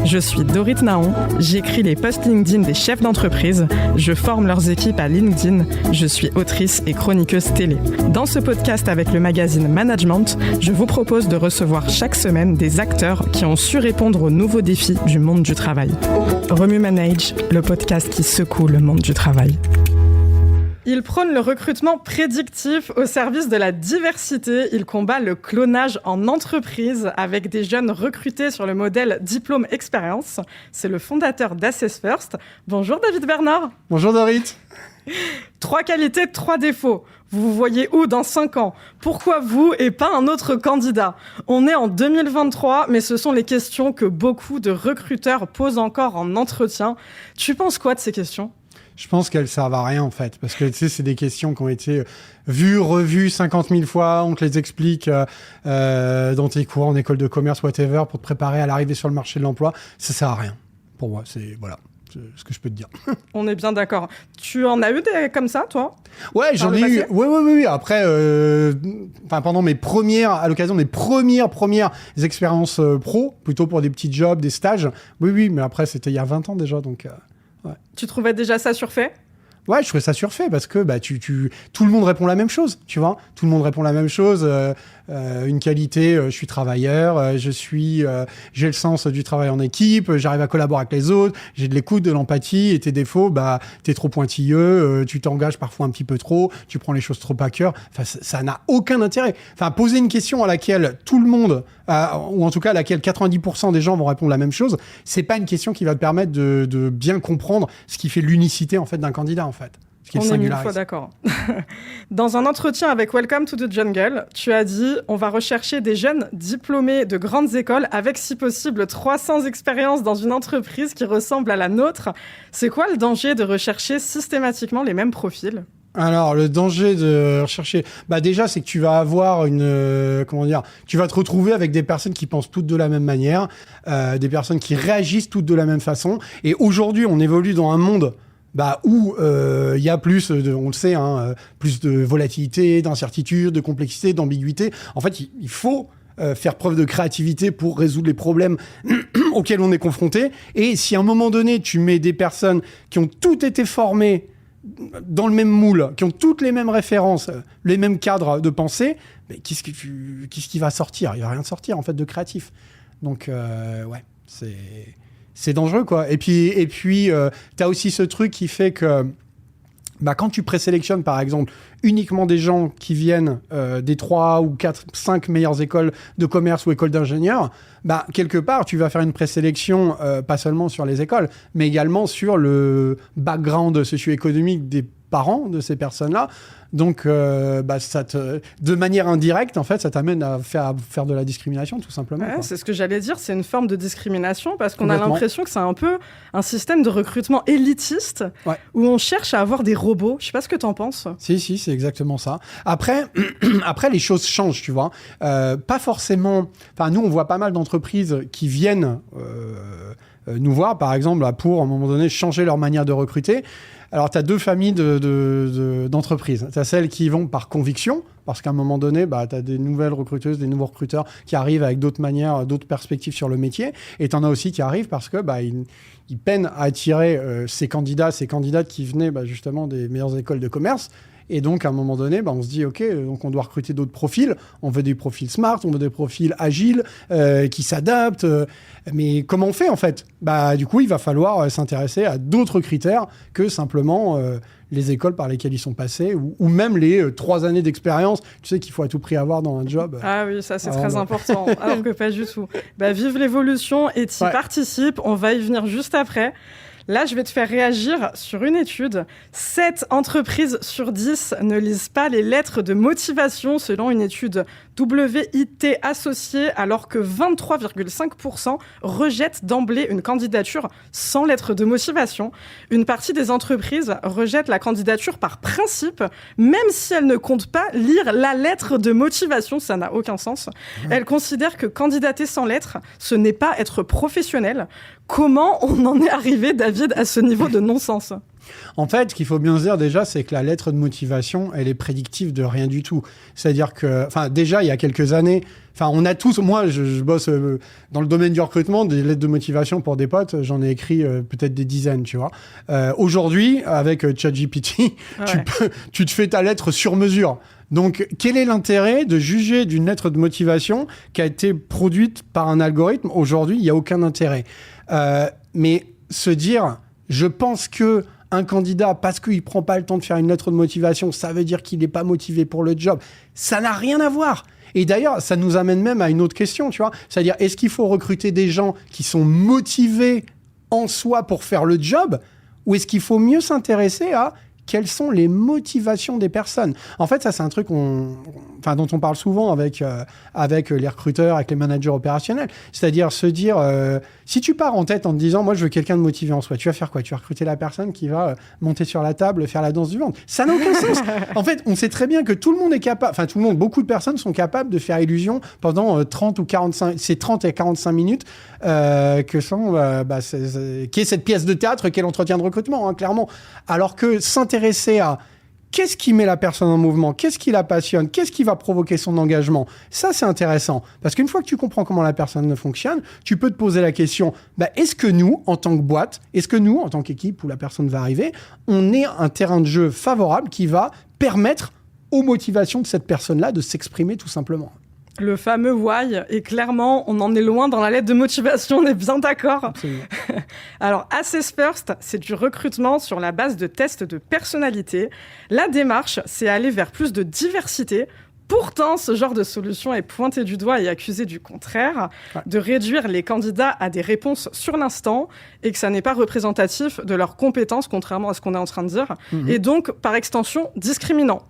Je suis Dorit Naon, j'écris les posts LinkedIn des chefs d'entreprise, je forme leurs équipes à LinkedIn, je suis autrice et chroniqueuse télé. Dans ce podcast avec le magazine Management, je vous propose de recevoir chaque semaine des acteurs qui ont su répondre aux nouveaux défis du monde du travail. Remue Manage, le podcast qui secoue le monde du travail. Il prône le recrutement prédictif au service de la diversité. Il combat le clonage en entreprise avec des jeunes recrutés sur le modèle diplôme-expérience. C'est le fondateur d'Assess First. Bonjour David Bernard. Bonjour Dorit. 3 qualités, 3 défauts. Vous vous voyez où dans 5 ans ? Pourquoi vous et pas un autre candidat ? On est en 2023, mais ce sont les questions que beaucoup de recruteurs posent encore en entretien. Tu penses quoi de ces questions ? Je pense qu'elles servent à rien en fait, parce que tu sais, c'est des questions qui ont été vues, revues 50 000 fois, on te les explique dans tes cours en école de commerce, whatever, pour te préparer à l'arrivée sur le marché de l'emploi. Ça sert à rien. Pour moi, c'est ce que je peux te dire. On est bien d'accord. Tu en as eu des comme ça, toi ? Ouais, j'en ai eu. Oui. Après, à l'occasion de mes premières expériences pro, plutôt pour des petits jobs, des stages. Oui, mais après, c'était il y a 20 ans déjà, donc... Ouais. Tu trouvais déjà ça surfait ? Ouais, je trouvais ça surfait parce que tout le monde répond la même chose, tu vois. Tout le monde répond la même chose. Une qualité, je suis travailleur, j'ai le sens du travail en équipe, j'arrive à collaborer avec les autres, j'ai de l'écoute, de l'empathie. Et tes défauts, t'es trop pointilleux, tu t'engages parfois un petit peu trop, tu prends les choses trop à cœur. Enfin, ça n'a aucun intérêt. Enfin, poser une question à laquelle tout le monde, ou en tout cas à laquelle 90% des gens vont répondre la même chose, c'est pas une question qui va te permettre de bien comprendre ce qui fait l'unicité en fait d'un candidat en fait. On est 1000 fois d'accord. Dans un entretien avec Welcome to the Jungle, tu as dit « On va rechercher des jeunes diplômés de grandes écoles avec, si possible, 300 expériences dans une entreprise qui ressemble à la nôtre. » C'est quoi le danger de rechercher systématiquement les mêmes profils ? Alors, le danger de rechercher... déjà, c'est que tu vas avoir tu vas te retrouver avec des personnes qui pensent toutes de la même manière, des personnes qui réagissent toutes de la même façon. Et aujourd'hui, on évolue dans un monde... où il y a plus on le sait, plus de volatilité, d'incertitude, de complexité, d'ambiguïté. En fait, il faut faire preuve de créativité pour résoudre les problèmes auxquels on est confronté. Et si à un moment donné, tu mets des personnes qui ont toutes été formées dans le même moule, qui ont toutes les mêmes références, les mêmes cadres de pensée, mais qu'est-ce qui va sortir ? Il va rien sortir, en fait, de créatif. Donc, c'est dangereux, quoi. Et puis t'as aussi ce truc qui fait que quand tu présélectionnes, par exemple, uniquement des gens qui viennent des 3 ou 4, 5 meilleures écoles de commerce ou écoles d'ingénieurs, quelque part, tu vas faire une présélection pas seulement sur les écoles, mais également sur le background socio-économique des parents de ces personnes-là. Donc, de manière indirecte, en fait, ça t'amène à faire de la discrimination, tout simplement. Ouais, c'est ce que j'allais dire, c'est une forme de discrimination parce qu'on a l'impression que c'est un peu un système de recrutement élitiste où on cherche à avoir des robots. Je sais pas ce que t'en penses. Si, c'est exactement ça. Après, les choses changent, tu vois. Pas forcément... Enfin, nous, on voit pas mal d'entreprises qui viennent nous voir, par exemple, pour, à un moment donné, changer leur manière de recruter. Alors, tu as 2 familles d'entreprises. Tu as celles qui vont par conviction, parce qu'à un moment donné, tu as des nouvelles recruteuses, des nouveaux recruteurs qui arrivent avec d'autres manières, d'autres perspectives sur le métier. Et tu en as aussi qui arrivent parce que ils peinent à attirer ces candidates qui venaient justement des meilleures écoles de commerce. Et donc, à un moment donné, on se dit, OK, donc on doit recruter d'autres profils. On veut des profils smart, on veut des profils agiles, qui s'adaptent. Mais comment on fait, en fait ? Du coup, il va falloir s'intéresser à d'autres critères que simplement les écoles par lesquelles ils sont passés ou même les 3 années d'expérience, tu sais, qu'il faut à tout prix avoir dans un job. Ah oui, ça, c'est très important. Alors que pas du tout. Vive l'évolution et t'y participe. On va y venir juste après. Là, je vais te faire réagir sur une étude. 7 entreprises sur 10 ne lisent pas les lettres de motivation selon une étude WIT associée, alors que 23,5% rejettent d'emblée une candidature sans lettre de motivation. Une partie des entreprises rejettent la candidature par principe, même si elles ne comptent pas lire la lettre de motivation. Ça n'a aucun sens. Elles considèrent que candidater sans lettre, ce n'est pas être professionnel. Comment on en est arrivé, David, à ce niveau de non-sens ? En fait, ce qu'il faut bien se dire déjà, c'est que la lettre de motivation, elle est prédictive de rien du tout. C'est-à-dire que, déjà, il y a quelques années, on a tous, moi, je bosse dans le domaine du recrutement, des lettres de motivation pour des potes, j'en ai écrit peut-être des dizaines, tu vois. Aujourd'hui, avec ChatGPT, tu te fais ta lettre sur mesure. Donc, quel est l'intérêt de juger d'une lettre de motivation qui a été produite par un algorithme ? Aujourd'hui, il n'y a aucun intérêt. Mais se dire, je pense que un candidat, parce qu'il ne prend pas le temps de faire une lettre de motivation, ça veut dire qu'il n'est pas motivé pour le job. Ça n'a rien à voir. Et d'ailleurs, ça nous amène même à une autre question, tu vois. C'est-à-dire, est-ce qu'il faut recruter des gens qui sont motivés en soi pour faire le job, ou est-ce qu'il faut mieux s'intéresser à quelles sont les motivations des personnes ? En fait, ça, c'est un truc dont on parle souvent avec les recruteurs, avec les managers opérationnels. C'est-à-dire se dire, si tu pars en tête en te disant, moi, je veux quelqu'un de motivé en soi, tu vas faire quoi ? Tu vas recruter la personne qui va monter sur la table, faire la danse du ventre. Ça n'a aucun sens. En fait, on sait très bien que tout le monde est capable, beaucoup de personnes sont capables de faire illusion pendant 30 ou 45, c'est 30 et 45 minutes qui est cette pièce de théâtre qu'est l'entretien de recrutement, hein, clairement. Alors que s'intéresser à qu'est-ce qui met la personne en mouvement, qu'est-ce qui la passionne, qu'est-ce qui va provoquer son engagement, ça c'est intéressant. Parce qu'une fois que tu comprends comment la personne fonctionne, tu peux te poser la question, est-ce que nous, en tant que boîte, est-ce que nous, en tant qu'équipe où la personne va arriver, on est un terrain de jeu favorable qui va permettre aux motivations de cette personne-là de s'exprimer tout simplement. Le fameux why, et clairement, on en est loin dans la lettre de motivation, on est bien d'accord. Absolument. Alors, Assess First, c'est du recrutement sur la base de tests de personnalité. La démarche, c'est aller vers plus de diversité. Pourtant, ce genre de solution est pointé du doigt et accusé du contraire, de réduire les candidats à des réponses sur l'instant et que ça n'est pas représentatif de leurs compétences, contrairement à ce qu'on est en train de dire, et donc, par extension, discriminant.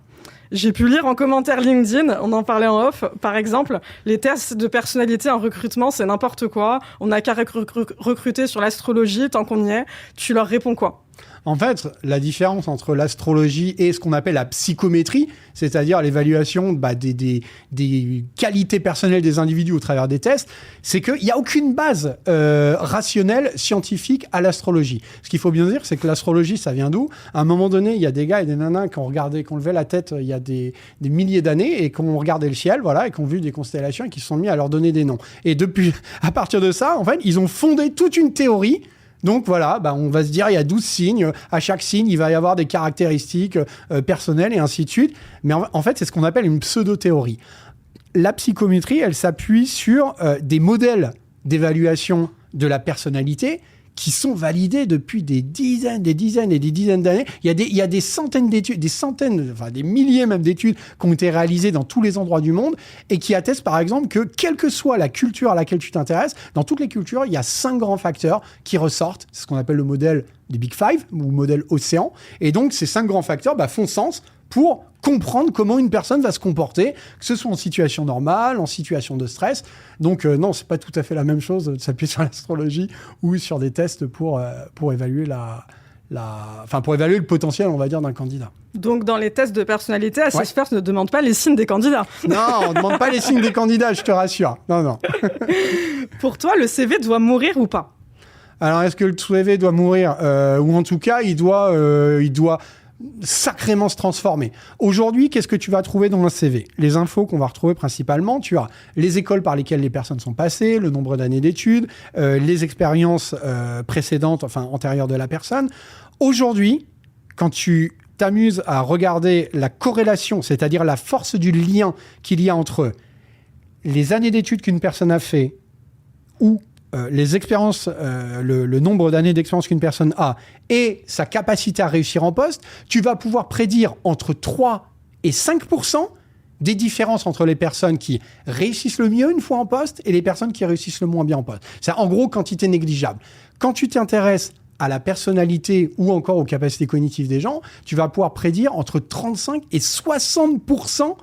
J'ai pu lire en commentaire LinkedIn, on en parlait en off, par exemple, les tests de personnalité en recrutement, c'est n'importe quoi. On n'a qu'à recruter sur l'astrologie, tant qu'on y est. Tu leur réponds quoi ? En fait, la différence entre l'astrologie et ce qu'on appelle la psychométrie, c'est-à-dire l'évaluation des qualités personnelles des individus au travers des tests, c'est qu'il n'y a aucune base rationnelle, scientifique à l'astrologie. Ce qu'il faut bien dire, c'est que l'astrologie, ça vient d'où ? À un moment donné, il y a des gars et des nanas qui ont levé la tête il y a des milliers d'années et qui ont regardé le ciel, et qui ont vu des constellations et qui se sont mis à leur donner des noms. Et depuis, à partir de ça, en fait, ils ont fondé toute une théorie. Donc on va se dire, il y a 12 signes. À chaque signe, il va y avoir des caractéristiques personnelles et ainsi de suite. Mais en fait, c'est ce qu'on appelle une pseudo-théorie. La psychométrie, elle s'appuie sur des modèles d'évaluation de la personnalité qui sont validés depuis des dizaines d'années. Il y a des centaines d'études, des milliers même d'études qui ont été réalisées dans tous les endroits du monde et qui attestent par exemple que quelle que soit la culture à laquelle tu t'intéresses, dans toutes les cultures, il y a 5 grands facteurs qui ressortent. C'est ce qu'on appelle le modèle des Big Five ou modèle océan. Et donc, ces 5 grands facteurs font sens pour comprendre comment une personne va se comporter, que ce soit en situation normale, en situation de stress. Donc non, c'est pas tout à fait la même chose de s'appuyer sur l'astrologie ou sur des tests pour évaluer pour évaluer le potentiel, on va dire, d'un candidat. Donc dans les tests de personnalité, Assess First ne demande pas les signes des candidats. Non, on ne demande pas les signes des candidats, je te rassure. Non. Pour toi, le CV doit mourir ou pas ? Alors, est-ce que le CV doit mourir ou en tout cas, il doit sacrément se transformer. Aujourd'hui, qu'est-ce que tu vas trouver dans un CV ? Les infos qu'on va retrouver principalement, tu as les écoles par lesquelles les personnes sont passées, le nombre d'années d'études, les expériences précédentes, antérieures de la personne. Aujourd'hui, quand tu t'amuses à regarder la corrélation, c'est-à-dire la force du lien qu'il y a entre les années d'études qu'une personne a fait ou les expériences, le nombre d'années d'expérience qu'une personne a et sa capacité à réussir en poste, tu vas pouvoir prédire entre 3 et 5% des différences entre les personnes qui réussissent le mieux une fois en poste et les personnes qui réussissent le moins bien en poste. C'est en gros quantité négligeable. Quand tu t'intéresses à la personnalité ou encore aux capacités cognitives des gens, tu vas pouvoir prédire entre 35 et 60%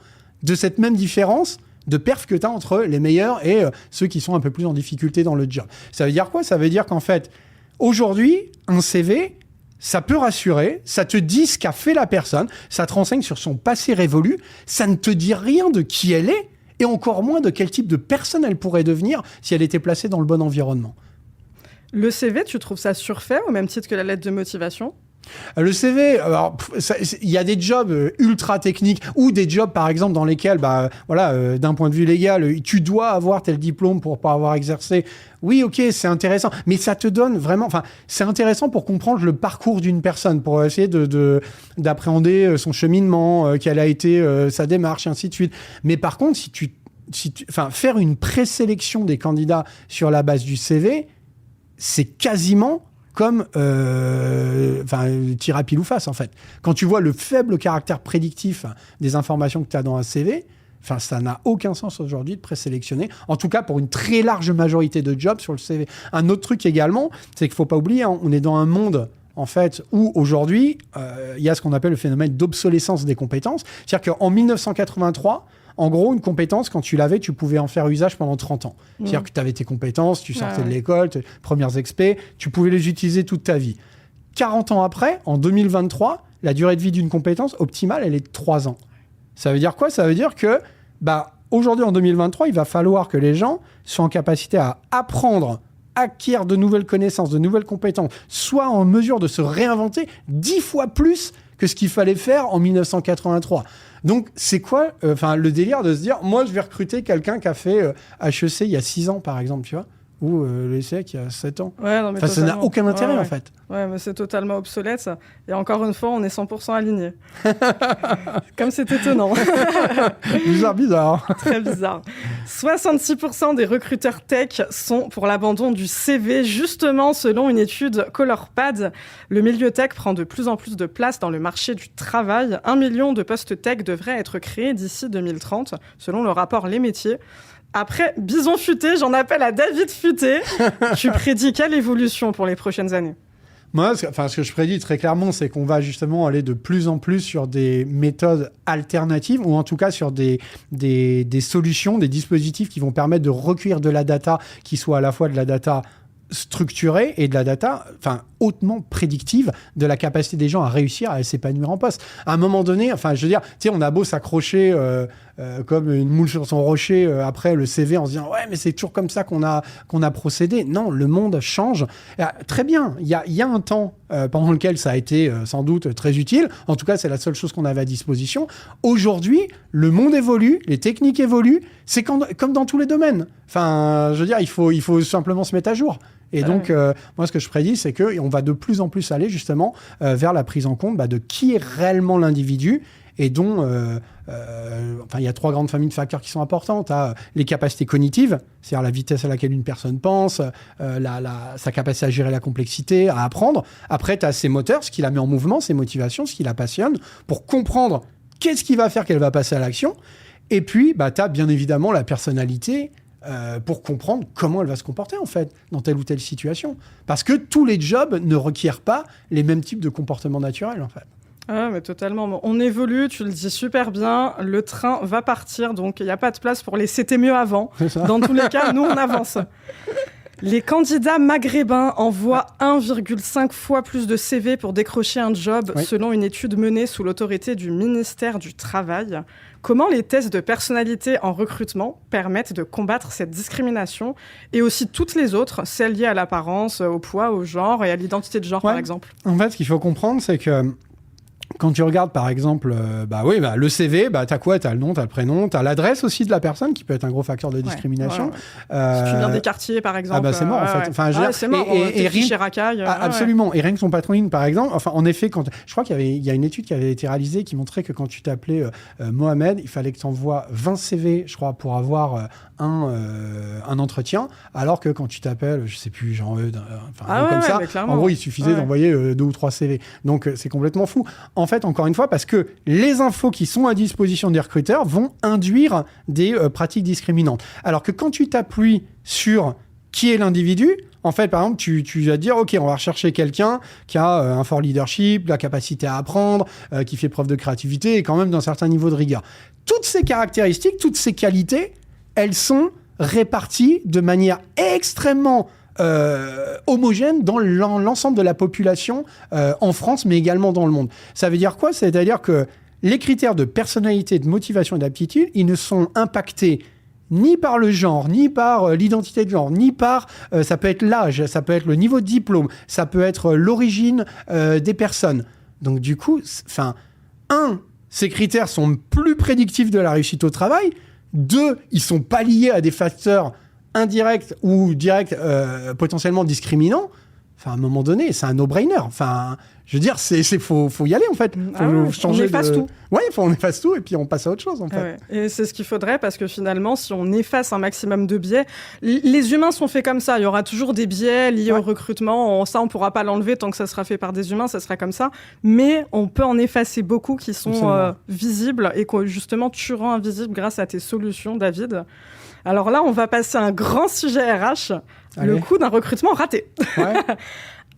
de cette même différence de perf que tu as entre les meilleurs et ceux qui sont un peu plus en difficulté dans le job. Ça veut dire quoi ? Ça veut dire qu'en fait, aujourd'hui, un CV, ça peut rassurer, ça te dit ce qu'a fait la personne, ça te renseigne sur son passé révolu, ça ne te dit rien de qui elle est et encore moins de quel type de personne elle pourrait devenir si elle était placée dans le bon environnement. Le CV, tu trouves ça surfait au même titre que la lettre de motivation ? Le CV, alors il y a des jobs ultra techniques ou des jobs par exemple dans lesquels, d'un point de vue légal, tu dois avoir tel diplôme pour pas avoir exercé. Oui, ok, c'est intéressant, mais ça te donne vraiment, c'est intéressant pour comprendre le parcours d'une personne, pour essayer d'appréhender son cheminement, quelle a été sa démarche, et ainsi de suite. Mais par contre, faire une présélection des candidats sur la base du CV, c'est quasiment comme tir à pile ou face, en fait. Quand tu vois le faible caractère prédictif des informations que tu as dans un CV, ça n'a aucun sens aujourd'hui de présélectionner, en tout cas pour une très large majorité de jobs sur le CV. Un autre truc également, c'est qu'il ne faut pas oublier, on est dans un monde en fait, où aujourd'hui, il y a ce qu'on appelle le phénomène d'obsolescence des compétences. C'est-à-dire qu'en 1983, en gros, une compétence, quand tu l'avais, tu pouvais en faire usage pendant 30 ans. C'est-à-dire que tu avais tes compétences, tu sortais de l'école, tes premières expés, tu pouvais les utiliser toute ta vie. 40 ans après, en 2023, la durée de vie d'une compétence optimale, elle est de 3 ans. Ça veut dire quoi ? Ça veut dire que, aujourd'hui, en 2023, il va falloir que les gens soient en capacité à apprendre, acquérir de nouvelles connaissances, de nouvelles compétences, soient en mesure de se réinventer 10 fois plus que ce qu'il fallait faire en 1983. Donc, c'est quoi le délire de se dire, moi, je vais recruter quelqu'un qui a fait HEC il y a 6 ans, par exemple, tu vois, ou l'ESSEC il y a 7 ans. Ouais, non, mais ça n'a aucun intérêt, en fait. Ouais, mais c'est totalement obsolète. Et encore une fois, on est 100% alignés. Comme c'est étonnant. Bizarre. Très bizarre. 66% des recruteurs tech sont pour l'abandon du CV, justement, selon une étude ColorPad. Le milieu tech prend de plus en plus de place dans le marché du travail. 1 million de postes tech devraient être créés d'ici 2030, selon le rapport Les Métiers. Après Bison Futé, j'en appelle à David Futé. Tu prédis quelle évolution pour les prochaines années ? Moi, ce que je prédis très clairement, c'est qu'on va justement aller de plus en plus sur des méthodes alternatives, ou en tout cas sur des solutions, des dispositifs qui vont permettre de recueillir de la data qui soit à la fois de la data structurée et de la data hautement prédictive de la capacité des gens à réussir à s'épanouir en poste. À un moment donné, on a beau s'accrocher comme une moule sur son rocher après le CV en se disant « Ouais, mais c'est toujours comme ça qu'on a procédé. » Non, le monde change. Très bien, il y a un temps pendant lequel ça a été sans doute très utile. En tout cas, c'est la seule chose qu'on avait à disposition. Aujourd'hui, le monde évolue, les techniques évoluent. C'est comme dans tous les domaines. Il faut simplement se mettre à jour. Et donc, moi, ce que je prédis, c'est qu'on va de plus en plus aller justement vers la prise en compte de qui est réellement l'individu et dont il y a 3 grandes familles de facteurs qui sont importantes. Les capacités cognitives, c'est-à-dire la vitesse à laquelle une personne pense, sa capacité à gérer la complexité, à apprendre. Après, tu as ses moteurs, ce qui la met en mouvement, ses motivations, ce qui la passionne, pour comprendre qu'est-ce qui va faire qu'elle va passer à l'action. Et puis, tu as bien évidemment la personnalité, pour comprendre comment elle va se comporter, en fait, dans telle ou telle situation. Parce que tous les jobs ne requièrent pas les mêmes types de comportements naturels, en fait. Ah, mais totalement. On évolue, tu le dis super bien. Le train va partir, donc il n'y a pas de place pour les « c'était mieux avant ». Dans tous les cas, nous, on avance. Les candidats maghrébins envoient 1,5 fois plus de CV pour décrocher un job, selon une étude menée sous l'autorité du ministère du Travail. Comment les tests de personnalité en recrutement permettent de combattre cette discrimination et aussi toutes les autres, celles liées à l'apparence, au poids, au genre et à l'identité de genre, par exemple ? En fait, ce qu'il faut comprendre, c'est que quand tu regardes, par exemple, le CV, t'as quoi ? T'as le nom, t'as le prénom, t'as l'adresse aussi de la personne, qui peut être un gros facteur de discrimination. Si tu viens des quartiers, par exemple. C'est mort, en fait. C'est mort. Et chez Racaille. Absolument. Et rien que son patronyme, par exemple. En effet, je crois qu'il y a une étude qui avait été réalisée qui montrait que quand tu t'appelais Mohamed, il fallait que tu envoies 20 CV, je crois, pour avoir un entretien, alors que quand tu t'appelles, je sais plus, Jean-Eudes, comme ça, en gros, il suffisait d'envoyer 2 ou 3 CV. Donc, c'est complètement fou. En fait, encore une fois, parce que les infos qui sont à disposition des recruteurs vont induire des pratiques discriminantes. Alors que quand tu t'appuies sur qui est l'individu, en fait, par exemple, tu vas te dire, OK, on va rechercher quelqu'un qui a un fort leadership, la capacité à apprendre, qui fait preuve de créativité et quand même d'un certain niveau de rigueur. Toutes ces caractéristiques, toutes ces qualités, elles sont réparties de manière extrêmement homogène dans l'ensemble de la population en France, mais également dans le monde. Ça veut dire quoi ? C'est-à-dire que les critères de personnalité, de motivation et d'aptitude, ils ne sont impactés ni par le genre, ni par l'identité de genre, ni par... ça peut être l'âge, ça peut être le niveau de diplôme, ça peut être l'origine des personnes. Donc du coup, ces critères sont plus prédictifs de la réussite au travail. 2, ils sont pas liés à des facteurs indirects ou directs potentiellement discriminants. Enfin, à un moment donné, c'est un no-brainer. Enfin, je veux dire, faut y aller, en fait. Faut changer on efface tout. Ouais, on efface tout et puis on passe à autre chose, en fait. Ouais. Et c'est ce qu'il faudrait, parce que finalement, si on efface un maximum de biais, les humains sont faits comme ça. Il y aura toujours des biais liés au recrutement. Ça, on pourra pas l'enlever tant que ça sera fait par des humains, ça sera comme ça. Mais on peut en effacer beaucoup qui sont visibles et qui, justement, tueront invisibles grâce à tes solutions, David. Alors là, on va passer à un grand sujet RH, le coût d'un recrutement raté. Ouais.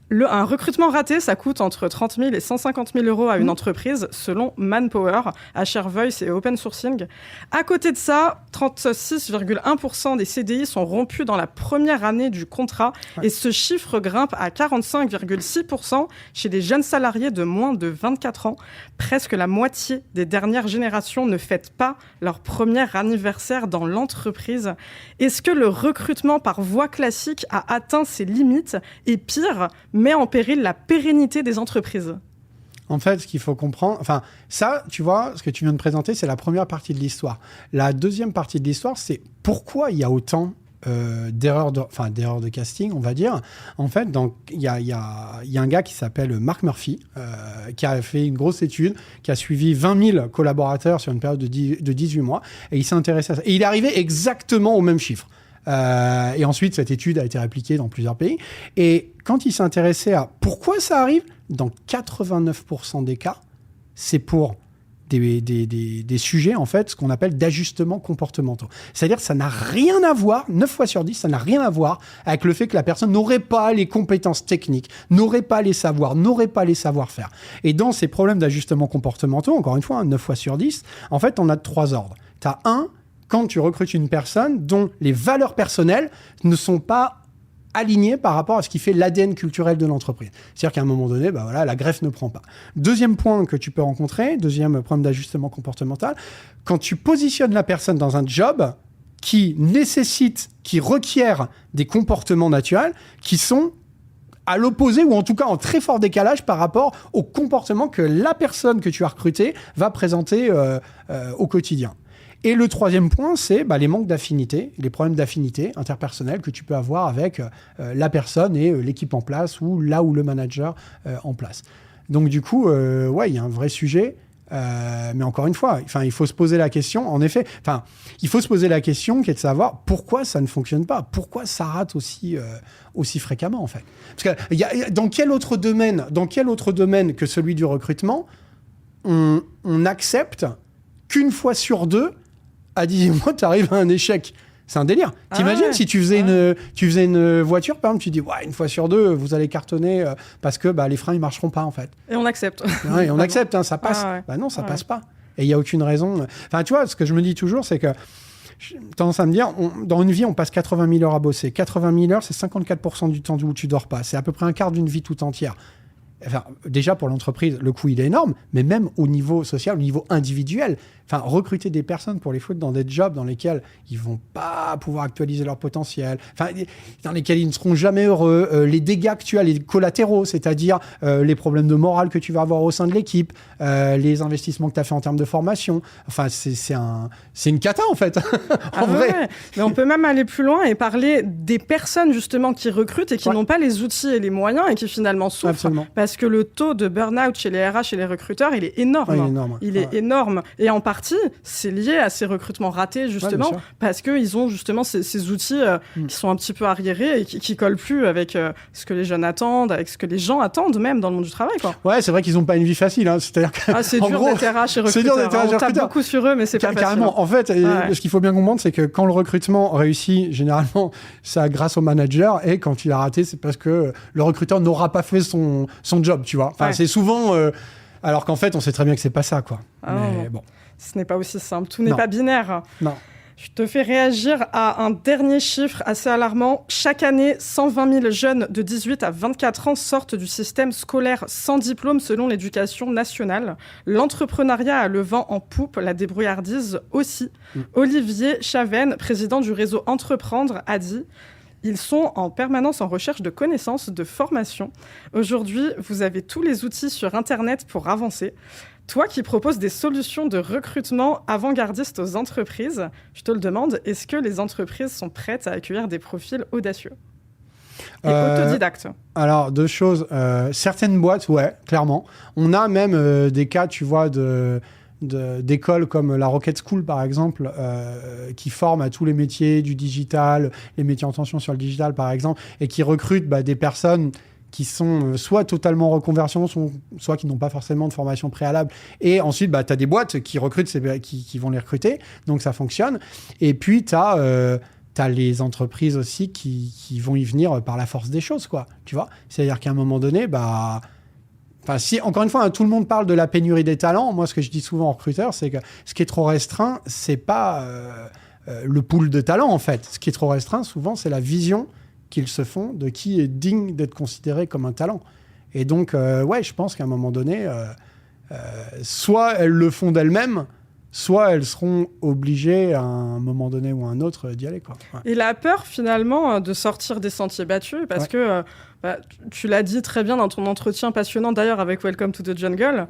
Un recrutement raté, ça coûte entre 30 000 et 150 000 euros à une entreprise, selon Manpower, HR Voice et Open Sourcing. À côté de ça, 36,1% des CDI sont rompus dans la première année du contrat, et ce chiffre grimpe à 45,6% chez des jeunes salariés de moins de 24 ans. Presque la moitié des dernières générations ne fêtent pas leur premier anniversaire dans l'entreprise. Est-ce que le recrutement par voie classique a atteint ses limites et pire, met en péril la pérennité des entreprises? En fait, ce qu'il faut comprendre... Enfin, ça, tu vois, ce que tu viens de présenter, c'est la première partie de l'histoire. La deuxième partie de l'histoire, c'est pourquoi il y a autant d'erreurs de casting, on va dire. En fait, il y a un gars qui s'appelle Mark Murphy, qui a fait une grosse étude, qui a suivi 20 000 collaborateurs sur une période de 18 mois, et il s'est intéressé à ça. Et il est arrivé exactement au même chiffre. Et ensuite, cette étude a été répliquée dans plusieurs pays. Et quand il s'est intéressé à pourquoi ça arrive, dans 89% des cas, c'est pour des sujets, en fait, ce qu'on appelle d'ajustements comportementaux. C'est-à-dire que ça n'a rien à voir, 9 fois sur 10, ça n'a rien à voir avec le fait que la personne n'aurait pas les compétences techniques, n'aurait pas les savoirs, n'aurait pas les savoir-faire. Et dans ces problèmes d'ajustements comportementaux, encore une fois, 9 fois sur 10, en fait, on a 3 ordres. Tu as quand tu recrutes une personne dont les valeurs personnelles ne sont pas alignées par rapport à ce qui fait l'ADN culturel de l'entreprise. C'est-à-dire qu'à un moment donné, la greffe ne prend pas. Deuxième point que tu peux rencontrer, deuxième problème d'ajustement comportemental, quand tu positionnes la personne dans un job qui requiert des comportements naturels qui sont à l'opposé ou en tout cas en très fort décalage par rapport au comportement que la personne que tu as recrutée va présenter au quotidien. Et le troisième point, c'est les manques d'affinité, les problèmes d'affinité interpersonnelle que tu peux avoir avec la personne et l'équipe en place ou là où le manager en place. Donc du coup, il y a un vrai sujet. Mais encore une fois, il faut se poser la question, en effet, il faut se poser la question qui est de savoir pourquoi ça ne fonctionne pas, pourquoi ça rate aussi fréquemment, en fait. Parce que dans quel autre domaine que celui du recrutement, on accepte qu'une fois sur 2, à 18 mois, tu arrives à un échec. C'est un délire. T'imagines si tu faisais une voiture, par exemple, tu dis une fois sur 2, vous allez cartonner parce que les freins, ils marcheront pas, en fait. Et on accepte. Ouais, on accepte, ça passe. Non, ça passe pas. Et il n'y a aucune raison. Enfin, tu vois, ce que je me dis toujours, c'est que j'ai tendance à me dire, dans une vie, on passe 80 000 heures à bosser. 80 000 heures, c'est 54% du temps où tu dors pas. C'est à peu près un quart d'une vie tout entière. Enfin, déjà, pour l'entreprise, le coût, il est énorme, mais même au niveau social, au niveau individuel, recruter des personnes pour les foutre dans des jobs dans lesquels ils vont pas pouvoir actualiser leur potentiel, dans lesquels ils ne seront jamais heureux, les dégâts que tu as, les collatéraux, c'est-à-dire les problèmes de morale que tu vas avoir au sein de l'équipe, les investissements que tu as fait en termes de formation. C'est une cata, en fait. En vrai. Ouais. Mais on peut même aller plus loin et parler des personnes, justement, qui recrutent et qui n'ont pas les outils et les moyens et qui, finalement, souffrent. Absolument. Parce que le taux de burn-out chez les RH et les recruteurs, il est énorme. Il est énorme. Et en partie, c'est lié à ces recrutements ratés, justement, parce qu'ils ont justement ces outils qui sont un petit peu arriérés et qui collent plus avec ce que les jeunes attendent, avec ce que les gens attendent même dans le monde du travail, quoi. Ouais, c'est vrai qu'ils n'ont pas une vie facile. Hein. C'est-à-dire que, c'est dur d'être RH et recruteur. On tape beaucoup sur eux, mais c'est pas facile. Carrément. En fait, ce qu'il faut bien comprendre, c'est que quand le recrutement réussit, généralement, c'est grâce au manager, et quand il a raté, c'est parce que le recruteur n'aura pas fait son job, tu vois. C'est souvent... alors qu'en fait, on sait très bien que c'est pas ça, quoi. Mais bon. Ce n'est pas aussi simple. Tout n'est pas binaire. Non. Je te fais réagir à un dernier chiffre assez alarmant. Chaque année, 120 000 jeunes de 18 à 24 ans sortent du système scolaire sans diplôme selon l'éducation nationale. L'entrepreneuriat a le vent en poupe, la débrouillardise aussi. Olivier Chaven, président du réseau Entreprendre, a dit « Ils sont en permanence en recherche de connaissances, de formation. Aujourd'hui, vous avez tous les outils sur Internet pour avancer. » Toi qui proposes des solutions de recrutement avant-gardistes aux entreprises, je te le demande, est-ce que les entreprises sont prêtes à accueillir des profils audacieux et autodidactes? Alors, deux choses. Certaines boîtes, ouais, clairement. On a même des cas, tu vois, d'écoles comme la Rocket School, par exemple, qui forment à tous les métiers du digital, les métiers en tension sur le digital, par exemple, et qui recrutent des personnes qui sont soit totalement reconversion, soit qui n'ont pas forcément de formation préalable. Et ensuite, tu as des boîtes qui recrutent, qui vont les recruter. Donc, ça fonctionne. Et puis, tu as les entreprises aussi qui vont y venir par la force des choses, quoi. Tu vois ? C'est-à-dire qu'à un moment donné, si, encore une fois, tout le monde parle de la pénurie des talents. Moi, ce que je dis souvent aux recruteurs, c'est que ce qui est trop restreint, c'est pas le pool de talents, en fait. Ce qui est trop restreint, souvent, c'est la vision qu'ils se font de qui est digne d'être considéré comme un talent. Et donc, je pense qu'à un moment donné, soit elles le font d'elles-mêmes, soit elles seront obligées à un moment donné ou à un autre d'y aller, quoi. Ouais. Et la peur, finalement, de sortir des sentiers battus, parce que tu l'as dit très bien dans ton entretien passionnant, d'ailleurs, avec Welcome to the Jungle,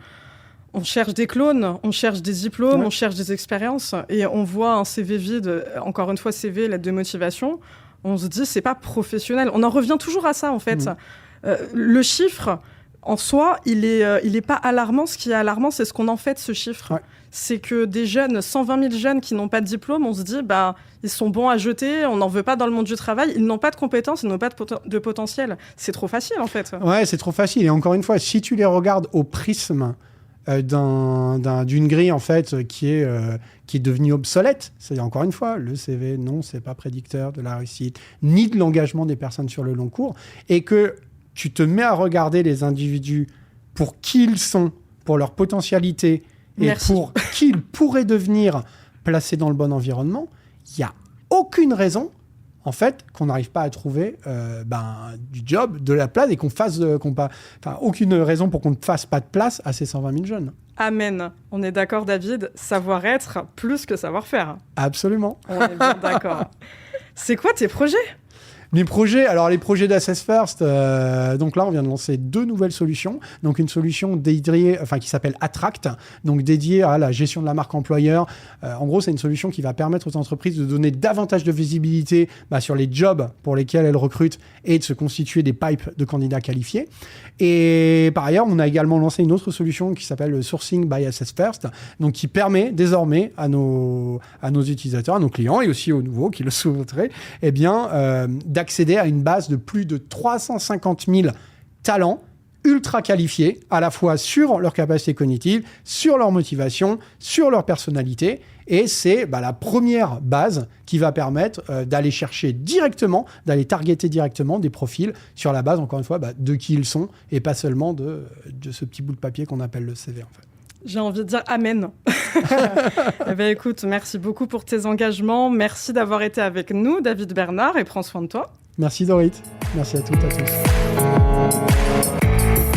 on cherche des clones, on cherche des diplômes, on cherche des expériences, et on voit un CV vide, encore une fois, CV, lettre de motivation. On se dit, c'est pas professionnel. On en revient toujours à ça, en fait. Le chiffre, en soi, il est pas alarmant. Ce qui est alarmant, c'est ce qu'on en fait de ce chiffre. Ouais. C'est que des jeunes, 120 000 jeunes qui n'ont pas de diplôme, on se dit, ils sont bons à jeter, on n'en veut pas dans le monde du travail, ils n'ont pas de compétences, ils n'ont pas de potentiel. C'est trop facile, en fait. Ouais, c'est trop facile. Et encore une fois, si tu les regardes au prisme d'une grille, en fait, qui est devenue obsolète. C'est encore une fois, le CV, non, c'est pas prédicteur de la réussite, ni de l'engagement des personnes sur le long cours, et que tu te mets à regarder les individus pour qui ils sont, pour leur potentialité, et pour qui ils pourraient devenir placés dans le bon environnement, il n'y a aucune raison, en fait, qu'on n'arrive pas à trouver du job, de la place, et aucune raison pour qu'on ne fasse pas de place à ces 120 000 jeunes. Amen. On est d'accord, David. Savoir-être plus que savoir-faire. Absolument. On est bien d'accord. C'est quoi tes projets ? Les projets d'Assess First, donc là, on vient de lancer 2 nouvelles solutions. Donc, une solution dédiée, qui s'appelle Attract, donc dédiée à la gestion de la marque employeur. En gros, c'est une solution qui va permettre aux entreprises de donner davantage de visibilité sur les jobs pour lesquels elles recrutent et de se constituer des pipes de candidats qualifiés. Et par ailleurs, on a également lancé une autre solution qui s'appelle le Sourcing by Assess First, donc qui permet désormais à nos utilisateurs, à nos clients et aussi aux nouveaux qui le souhaiteraient, d'accéder à une base de plus de 350 000 talents ultra qualifiés, à la fois sur leur capacité cognitive, sur leur motivation, sur leur personnalité. Et c'est la première base qui va permettre d'aller chercher directement, d'aller targeter directement des profils sur la base, encore une fois, de qui ils sont et pas seulement de ce petit bout de papier qu'on appelle le CV, en fait. J'ai envie de dire amen. Écoute, merci beaucoup pour tes engagements. Merci d'avoir été avec nous, David Bernard, et prends soin de toi. Merci Dorit. Merci à toutes et à tous.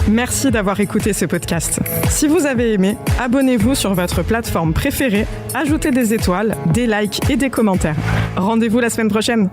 Merci d'avoir écouté ce podcast. Si vous avez aimé, abonnez-vous sur votre plateforme préférée, ajoutez des étoiles, des likes et des commentaires. Rendez-vous la semaine prochaine.